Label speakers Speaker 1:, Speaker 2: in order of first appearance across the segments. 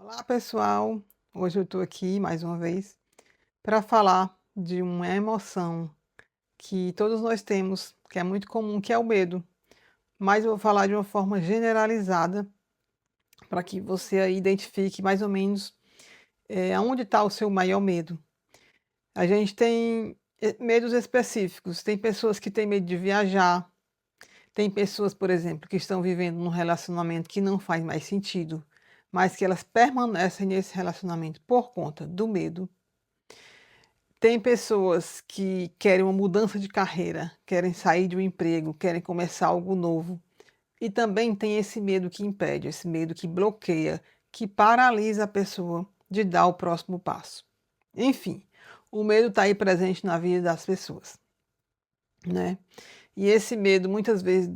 Speaker 1: Olá, pessoal. Hoje eu estou aqui mais uma vez para falar de uma emoção que todos nós temos, que é muito comum, que é o medo. Mas eu vou falar de uma forma generalizada para que você aí identifique mais ou menos aonde está o seu maior medo. A gente tem medos específicos. Tem pessoas que têm medo de viajar. Tem pessoas, por exemplo, que estão vivendo num relacionamento que não faz mais sentido, mas que elas permanecem nesse relacionamento por conta do medo. Tem pessoas que querem uma mudança de carreira, querem sair de um emprego, querem começar algo novo. E também tem esse medo que impede, esse medo que bloqueia, que paralisa a pessoa de dar o próximo passo. Enfim, o medo está aí presente na vida das pessoas, né? E esse medo muitas vezes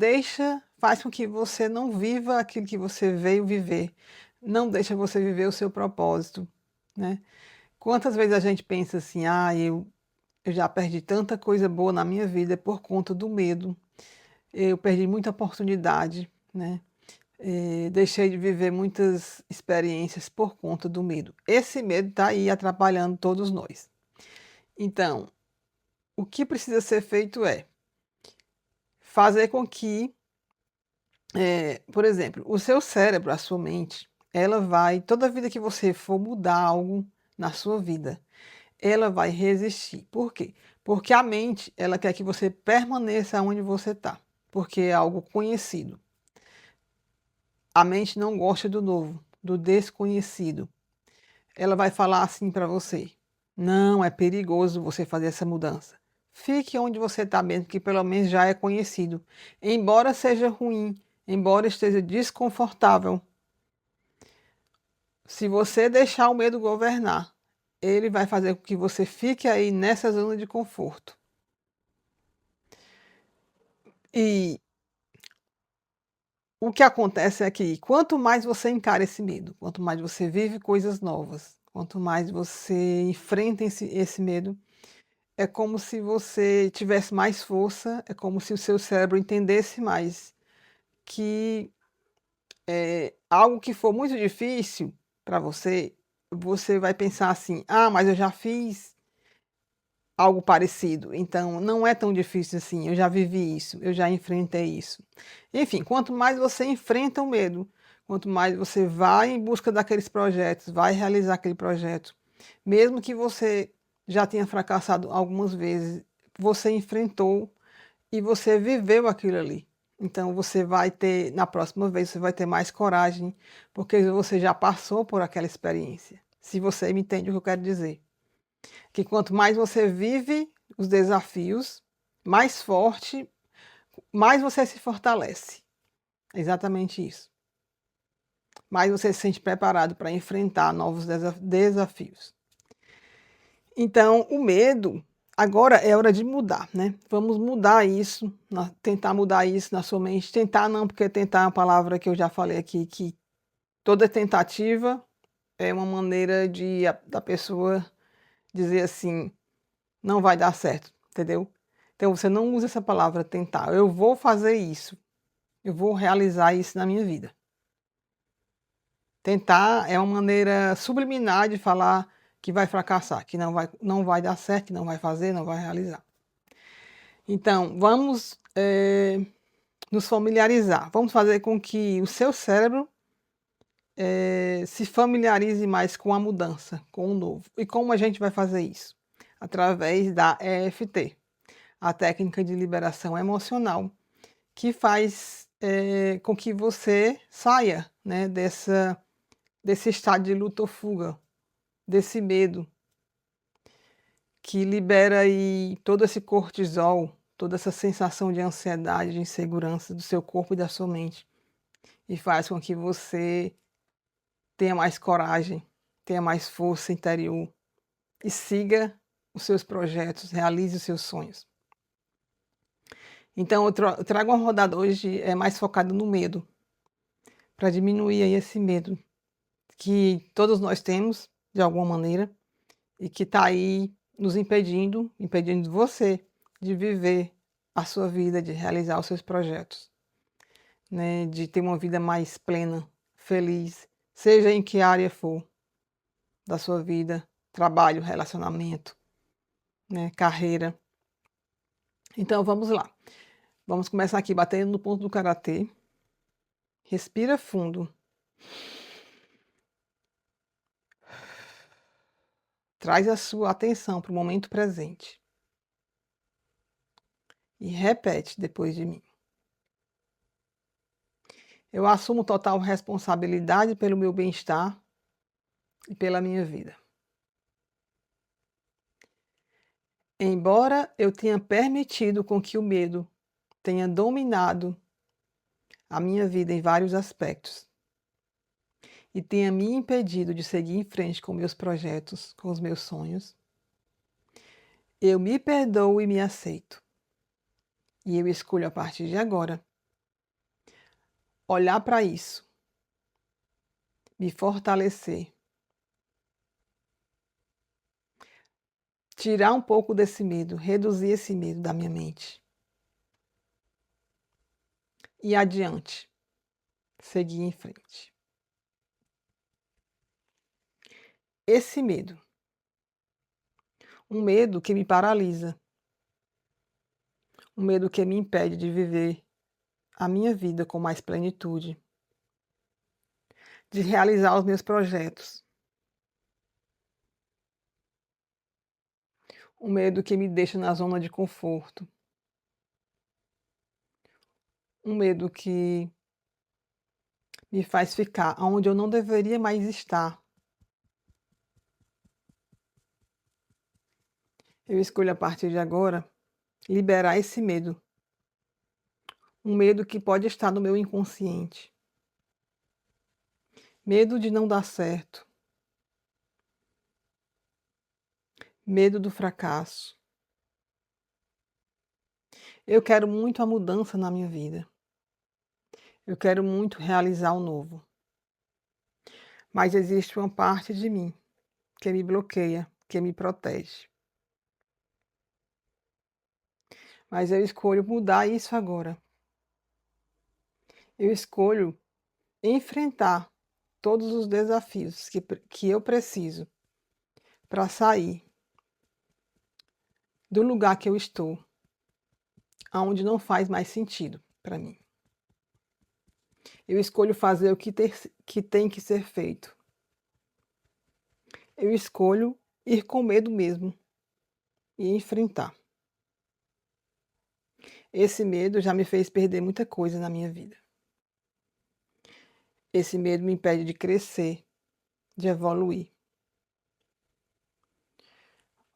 Speaker 1: faz com que você não viva aquilo que você veio viver, não deixa você viver o seu propósito, né? Quantas vezes a gente pensa assim, eu já perdi tanta coisa boa na minha vida por conta do medo. Eu perdi muita oportunidade, né? Deixei de viver muitas experiências por conta do medo. Esse medo está aí atrapalhando todos nós. Então, o que precisa ser feito é fazer com que, por exemplo, o seu cérebro, a sua mente, ela vai, toda vida que você for mudar algo na sua vida, ela vai resistir. Por quê? Porque a mente, ela quer que você permaneça onde você está, porque é algo conhecido. A mente não gosta do novo, do desconhecido. Ela vai falar assim para você: não, é perigoso você fazer essa mudança. Fique onde você está mesmo, que pelo menos já é conhecido. Embora seja ruim, embora esteja desconfortável, se você deixar o medo governar, ele vai fazer com que você fique aí nessa zona de conforto. E o que acontece é que quanto mais você encara esse medo, quanto mais você vive coisas novas, quanto mais você enfrenta esse medo, é como se você tivesse mais força, é como se o seu cérebro entendesse mais que algo que for muito difícil para você, você vai pensar assim: ah, mas eu já fiz algo parecido, então não é tão difícil assim, eu já vivi isso, eu já enfrentei isso. Enfim, quanto mais você enfrenta o medo, quanto mais você vai em busca daqueles projetos, vai realizar aquele projeto, mesmo que você já tenha fracassado algumas vezes, você enfrentou e você viveu aquilo ali. Então você vai ter, na próxima vez, você vai ter mais coragem, porque você já passou por aquela experiência. Se você me entende o que eu quero dizer. Que quanto mais você vive os desafios, mais forte, mais você se fortalece. É exatamente isso. Mais você se sente preparado para enfrentar novos desafios. Então, o medo, agora é hora de mudar, né? Vamos mudar isso, tentar mudar isso na sua mente. Tentar não, porque tentar é uma palavra que eu já falei aqui, que toda tentativa é uma maneira da pessoa dizer assim: não vai dar certo, entendeu? Então você não usa essa palavra tentar. Eu vou fazer isso. Eu vou realizar isso na minha vida. Tentar é uma maneira subliminar de falar que vai fracassar, que não vai dar certo, que não vai fazer, não vai realizar. Então, vamos nos familiarizar. Vamos fazer com que o seu cérebro se familiarize mais com a mudança, com o novo. E como a gente vai fazer isso? Através da EFT, a técnica de liberação emocional, que faz com que você saia, né, desse estado de luta ou fuga, desse medo, que libera aí todo esse cortisol, toda essa sensação de ansiedade, de insegurança do seu corpo e da sua mente, e faz com que você tenha mais coragem, tenha mais força interior e siga os seus projetos, realize os seus sonhos. Então eu trago uma rodada hoje mais focada no medo, para diminuir aí esse medo que todos nós temos, de alguma maneira, e que está aí nos impedindo você de viver a sua vida, de realizar os seus projetos, né, de ter uma vida mais plena, feliz, seja em que área for da sua vida, trabalho, relacionamento, né, carreira. Então vamos lá. Vamos começar aqui batendo no ponto do karatê. Respira fundo. Traz a sua atenção para o momento presente. E repete depois de mim. Eu assumo total responsabilidade pelo meu bem-estar e pela minha vida. Embora eu tenha permitido com que o medo tenha dominado a minha vida em vários aspectos e tenha me impedido de seguir em frente com meus projetos, com os meus sonhos, eu me perdoo e me aceito. E eu escolho a partir de agora olhar para isso, me fortalecer, tirar um pouco desse medo, reduzir esse medo da minha mente. E adiante, seguir em frente. Esse medo, um medo que me paralisa, um medo que me impede de viver a minha vida com mais plenitude, de realizar os meus projetos. Um medo que me deixa na zona de conforto. Um medo que me faz ficar onde eu não deveria mais estar. Eu escolho a partir de agora liberar esse medo. Um medo que pode estar no meu inconsciente. Medo de não dar certo. Medo do fracasso. Eu quero muito a mudança na minha vida. Eu quero muito realizar o novo. Mas existe uma parte de mim que me bloqueia, que me protege. Mas eu escolho mudar isso agora. Eu escolho enfrentar todos os desafios que eu preciso para sair do lugar que eu estou, aonde não faz mais sentido para mim. Eu escolho fazer o que tem que ser feito. Eu escolho ir com medo mesmo e enfrentar. Esse medo já me fez perder muita coisa na minha vida. Esse medo me impede de crescer, de evoluir.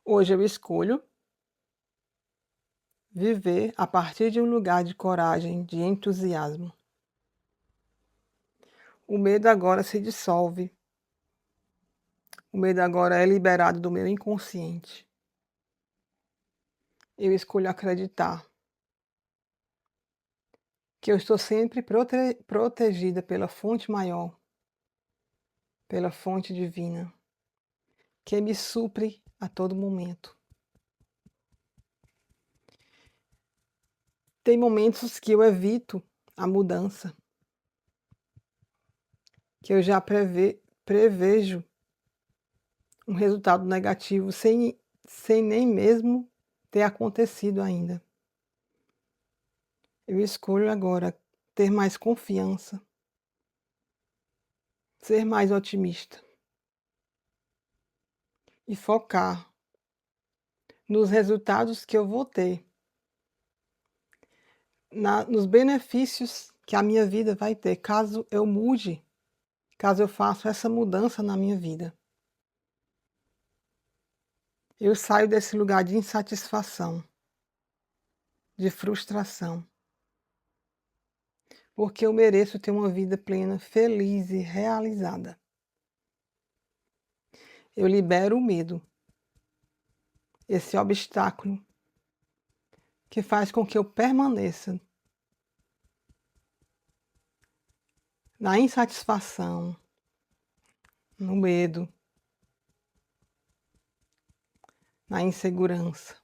Speaker 1: Hoje eu escolho viver a partir de um lugar de coragem, de entusiasmo. O medo agora se dissolve. O medo agora é liberado do meu inconsciente. Eu escolho acreditar que eu estou sempre protegida pela fonte maior, pela fonte divina, que me supre a todo momento. Tem momentos que eu evito a mudança, que eu já prevejo um resultado negativo sem nem mesmo ter acontecido ainda. Eu escolho agora ter mais confiança, ser mais otimista e focar nos resultados que eu vou ter, nos benefícios que a minha vida vai ter, caso eu mude, caso eu faça essa mudança na minha vida. Eu saio desse lugar de insatisfação, de frustração, porque eu mereço ter uma vida plena, feliz e realizada. Eu libero o medo, esse obstáculo que faz com que eu permaneça na insatisfação, no medo, na insegurança.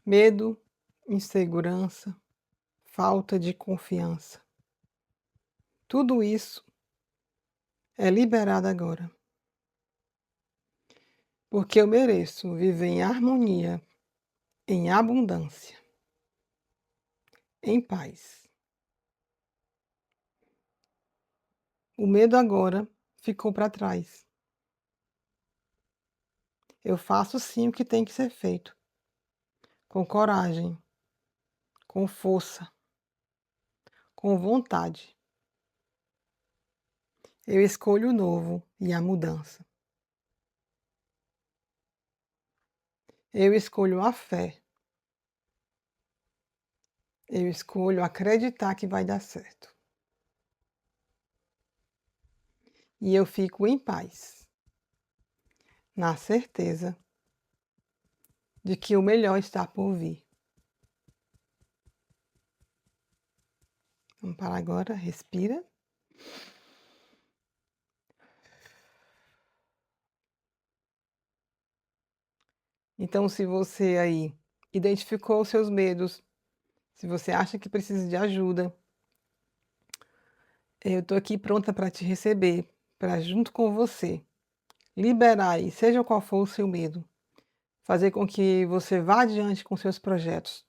Speaker 1: Medo, insegurança, falta de confiança. Tudo isso é liberada agora, porque eu mereço viver em harmonia, em abundância, em paz. O medo agora ficou para trás. Eu faço sim o que tem que ser feito, com coragem, com força, com vontade. Eu escolho o novo e a mudança. Eu escolho a fé. Eu escolho acreditar que vai dar certo. E eu fico em paz, na certeza de que o melhor está por vir. Vamos parar agora, respira. Então, se você aí identificou os seus medos, se você acha que precisa de ajuda, eu estou aqui pronta para te receber, para junto com você liberar aí, seja qual for o seu medo, fazer com que você vá adiante com seus projetos,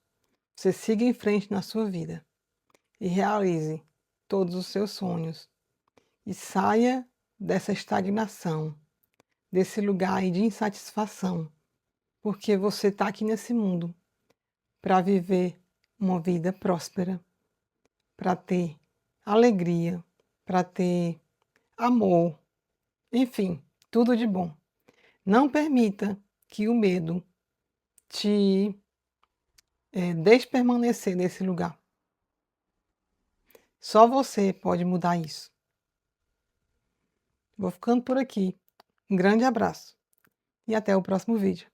Speaker 1: você siga em frente na sua vida e realize todos os seus sonhos e saia dessa estagnação, desse lugar aí de insatisfação, porque você está aqui nesse mundo para viver uma vida próspera, para ter alegria, para ter amor, enfim, tudo de bom. Não permita que o medo te deixe permanecer nesse lugar. Só você pode mudar isso. Vou ficando por aqui. Um grande abraço e até o próximo vídeo.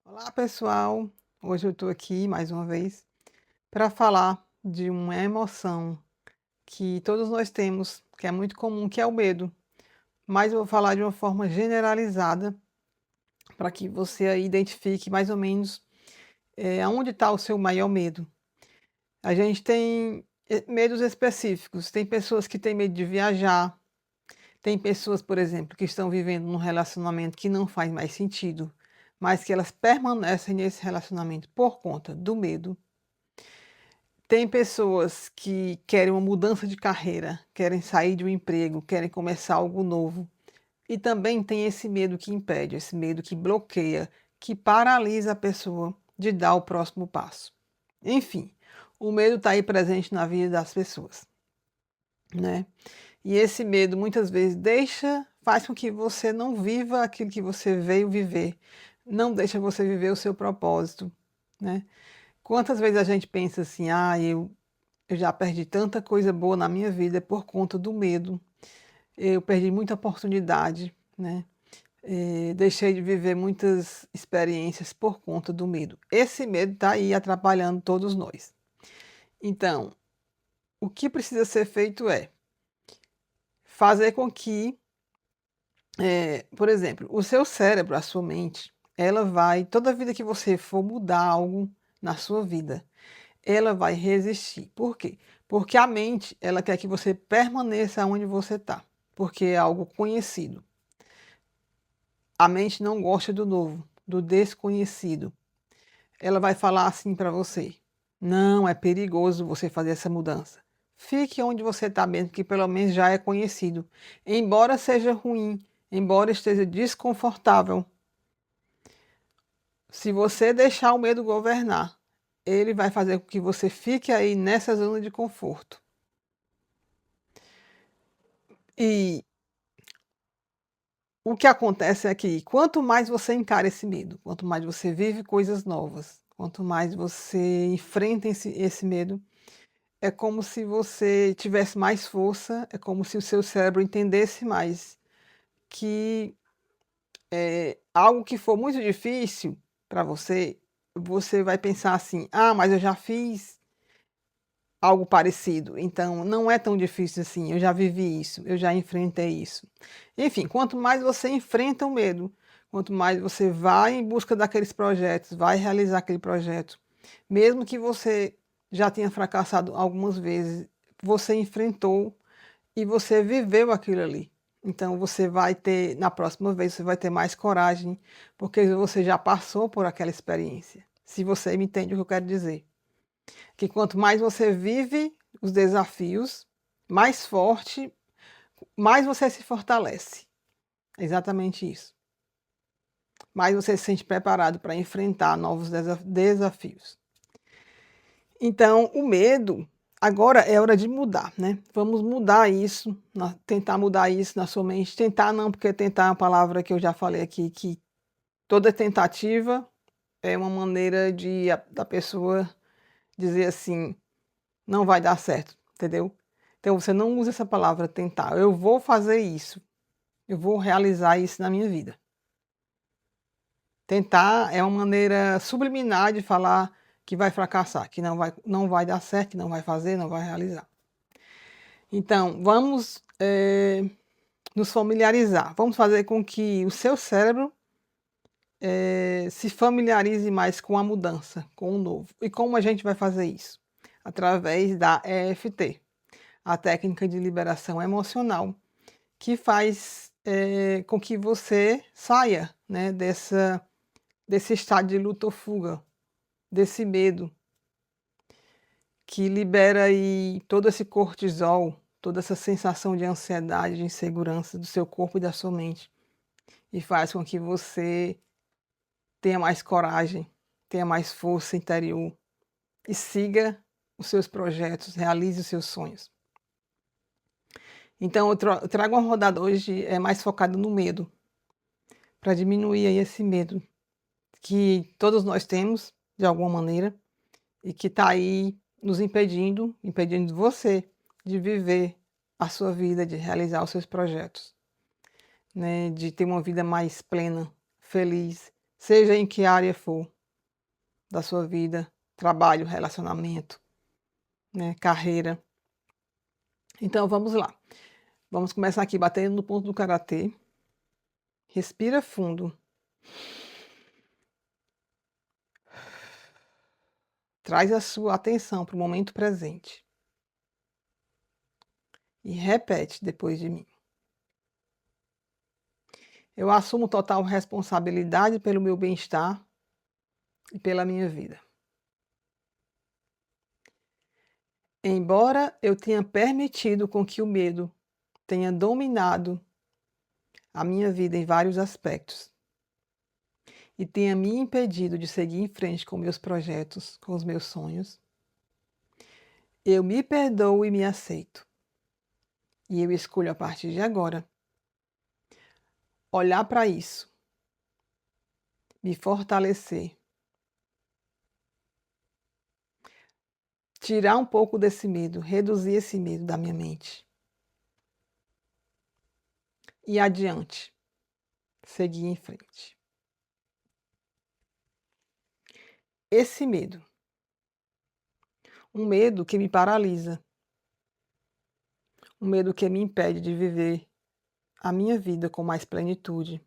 Speaker 1: Olá, pessoal! Hoje eu estou aqui mais uma vez para falar de uma emoção que todos nós temos, que é muito comum, que é o medo. Mas eu vou falar de uma forma generalizada para que você aí identifique mais ou menos aonde está o seu maior medo. A gente tem medos específicos. Tem pessoas que têm medo de viajar. Tem pessoas, por exemplo, que estão vivendo num relacionamento que não faz mais sentido, mas que elas permanecem nesse relacionamento por conta do medo. Tem pessoas que querem uma mudança de carreira, querem sair de um emprego, querem começar algo novo. E também tem esse medo que impede, esse medo que bloqueia, que paralisa a pessoa de dar o próximo passo. Enfim, o medo está aí presente na vida das pessoas, né? E esse medo muitas vezes faz com que você não viva aquilo que você veio viver, não deixa você viver o seu propósito, né? Quantas vezes a gente pensa assim, eu já perdi tanta coisa boa na minha vida por conta do medo, eu perdi muita oportunidade, né? Deixei de viver muitas experiências por conta do medo. Esse medo está aí atrapalhando todos nós. Então, o que precisa ser feito é fazer com que, por exemplo, o seu cérebro, a sua mente, ela vai, toda vida que você for mudar algo na sua vida, ela vai resistir. Por quê? Porque a mente, ela quer que você permaneça onde você está, porque é algo conhecido. A mente não gosta do novo, do desconhecido. Ela vai falar assim para você: não, é perigoso você fazer essa mudança. Fique onde você está mesmo, que pelo menos já é conhecido. Embora seja ruim, embora esteja desconfortável, se você deixar o medo governar, ele vai fazer com que você fique aí nessa zona de conforto. E o que acontece é que quanto mais você encara esse medo, quanto mais você vive coisas novas, quanto mais você enfrenta esse medo, é como se você tivesse mais força, é como se o seu cérebro entendesse mais que algo que for muito difícil para você, você vai pensar assim: ah, mas eu já fiz algo parecido, então não é tão difícil assim, eu já vivi isso, eu já enfrentei isso. Enfim, quanto mais você enfrenta o medo, quanto mais você vai em busca daqueles projetos, vai realizar aquele projeto, mesmo que você já tenha fracassado algumas vezes, você enfrentou e você viveu aquilo ali. Então você vai ter, na próxima vez, você vai ter mais coragem, porque você já passou por aquela experiência. Se você me entende o que eu quero dizer. Que quanto mais você vive os desafios, mais forte, mais você se fortalece. É exatamente isso. Mais você se sente preparado para enfrentar novos desafios. Então, o medo, agora é hora de mudar, né? Vamos mudar isso, tentar mudar isso na sua mente. Tentar não, porque tentar é uma palavra que eu já falei aqui, que toda tentativa é uma maneira da pessoa dizer assim, não vai dar certo, entendeu? Então você não usa essa palavra tentar. Eu vou fazer isso. Eu vou realizar isso na minha vida. Tentar é uma maneira subliminar de falar que vai fracassar, que não vai dar certo, que não vai fazer, não vai realizar. Então, vamos nos familiarizar. Vamos fazer com que o seu cérebro se familiarize mais com a mudança, com o novo. E como a gente vai fazer isso? Através da EFT, a técnica de liberação emocional, que faz com que você saia, né, desse estado de luta ou fuga, desse medo, que libera aí todo esse cortisol, toda essa sensação de ansiedade, de insegurança do seu corpo e da sua mente, e faz com que você tenha mais coragem, tenha mais força interior e siga os seus projetos, realize os seus sonhos. Então, eu trago uma rodada hoje mais focada no medo, para diminuir aí esse medo que todos nós temos, de alguma maneira, e que está aí nos impedindo você de viver a sua vida, de realizar os seus projetos, né? De ter uma vida mais plena, feliz, seja em que área for da sua vida, trabalho, relacionamento, né? Carreira. Então vamos lá. Vamos começar aqui batendo no ponto do karatê. Respira fundo. Traz a sua atenção para o momento presente. E repete depois de mim. Eu assumo total responsabilidade pelo meu bem-estar e pela minha vida. Embora eu tenha permitido com que o medo tenha dominado a minha vida em vários aspectos e tenha me impedido de seguir em frente com meus projetos, com os meus sonhos, eu me perdoo e me aceito. E eu escolho a partir de agora olhar para isso, me fortalecer, tirar um pouco desse medo, reduzir esse medo da minha mente. E adiante, seguir em frente. Esse medo, um medo que me paralisa, um medo que me impede de viver a minha vida com mais plenitude,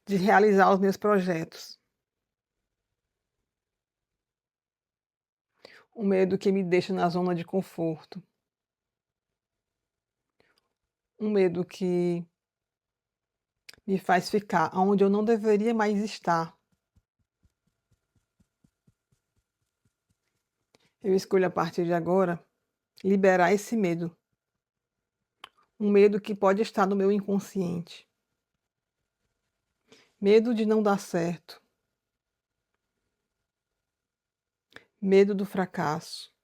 Speaker 1: de realizar os meus projetos. Um medo que me deixa na zona de conforto. Um medo que me faz ficar onde eu não deveria mais estar. Eu escolho a partir de agora liberar esse medo. Um medo que pode estar no meu inconsciente. Medo de não dar certo. Medo do fracasso.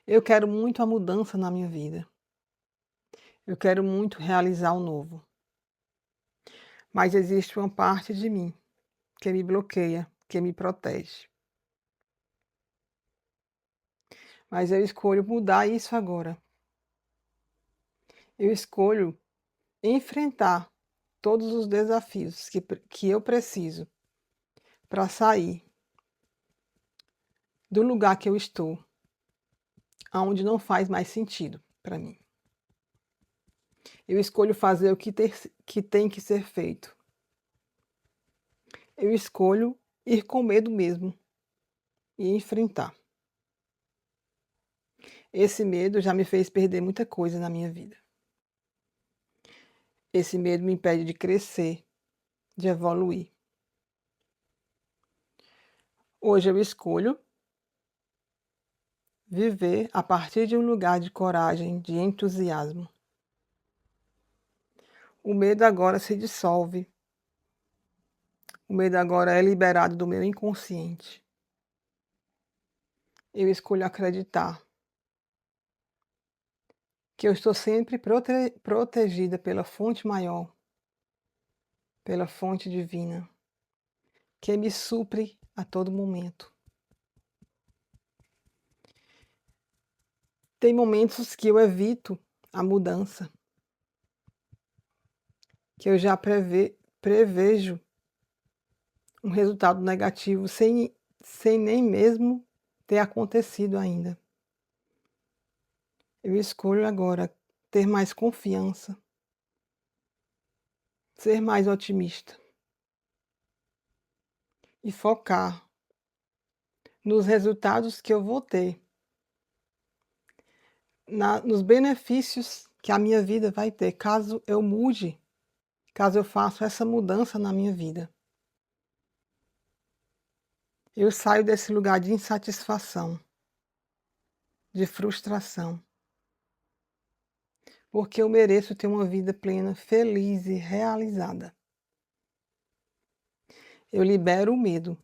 Speaker 1: Eu quero muito a mudança na minha vida. Eu quero muito realizar o novo. Mas existe uma parte de mim que me bloqueia, que me protege. Mas eu escolho mudar isso agora. Eu escolho enfrentar todos os desafios que eu preciso para sair do lugar que eu estou, aonde não faz mais sentido para mim. Eu escolho fazer o que tem que ser feito. Eu escolho ir com medo mesmo e enfrentar. Esse medo já me fez perder muita coisa na minha vida. Esse medo me impede de crescer, de evoluir. Hoje eu escolho viver a partir de um lugar de coragem, de entusiasmo. O medo agora se dissolve. O medo agora é liberado do meu inconsciente. Eu escolho acreditar que eu estou sempre protegida pela fonte maior, pela fonte divina, que me supre a todo momento. Tem momentos que eu evito a mudança, que eu já prevejo um resultado negativo sem nem mesmo ter acontecido ainda. Eu escolho agora ter mais confiança, ser mais otimista e focar nos resultados que eu vou ter, nos benefícios que a minha vida vai ter, caso eu mude, caso eu faça essa mudança na minha vida. Eu saio desse lugar de insatisfação, de frustração, porque eu mereço ter uma vida plena, feliz e realizada. Eu libero o medo,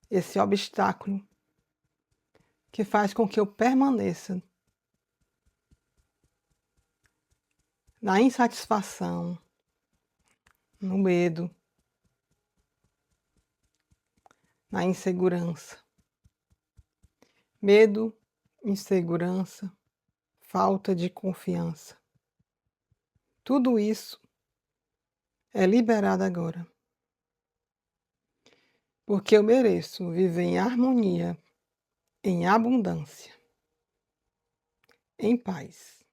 Speaker 1: esse obstáculo que faz com que eu permaneça na insatisfação, no medo, na insegurança. Medo, insegurança, falta de confiança. Tudo isso é liberado agora. Porque eu mereço viver em harmonia, em abundância, em paz.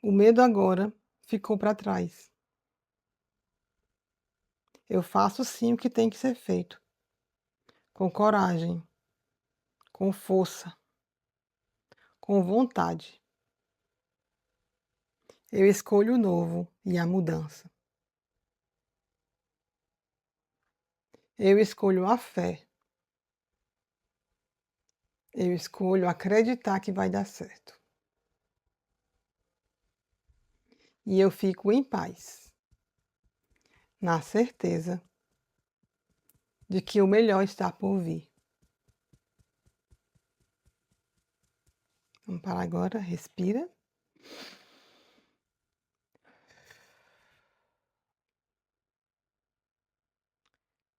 Speaker 1: O medo agora ficou para trás. Eu faço sim o que tem que ser feito, com coragem, com força, com vontade. Eu escolho o novo e a mudança. Eu escolho a fé. Eu escolho acreditar que vai dar certo. E eu fico em paz, na certeza de que o melhor está por vir. Vamos parar agora, respira.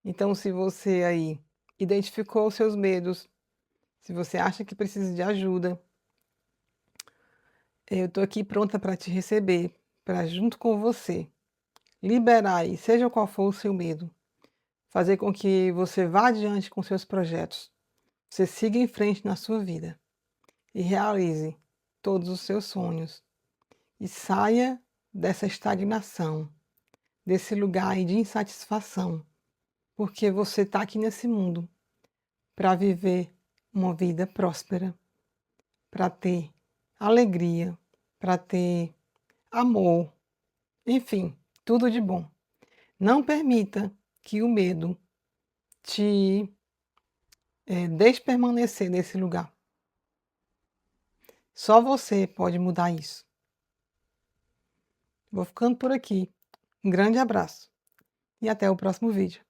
Speaker 1: Então, se você aí identificou os seus medos, se você acha que precisa de ajuda, eu estou aqui pronta para te receber, para junto com você liberar aí, seja qual for o seu medo, fazer com que você vá adiante com seus projetos, você siga em frente na sua vida e realize todos os seus sonhos e saia dessa estagnação, desse lugar aí de insatisfação, porque você está aqui nesse mundo para viver uma vida próspera, para ter alegria, para ter amor, enfim, tudo de bom. Não permita que o medo te deixe permanecer nesse lugar. Só você pode mudar isso. Vou ficando por aqui. Um grande abraço e até o próximo vídeo.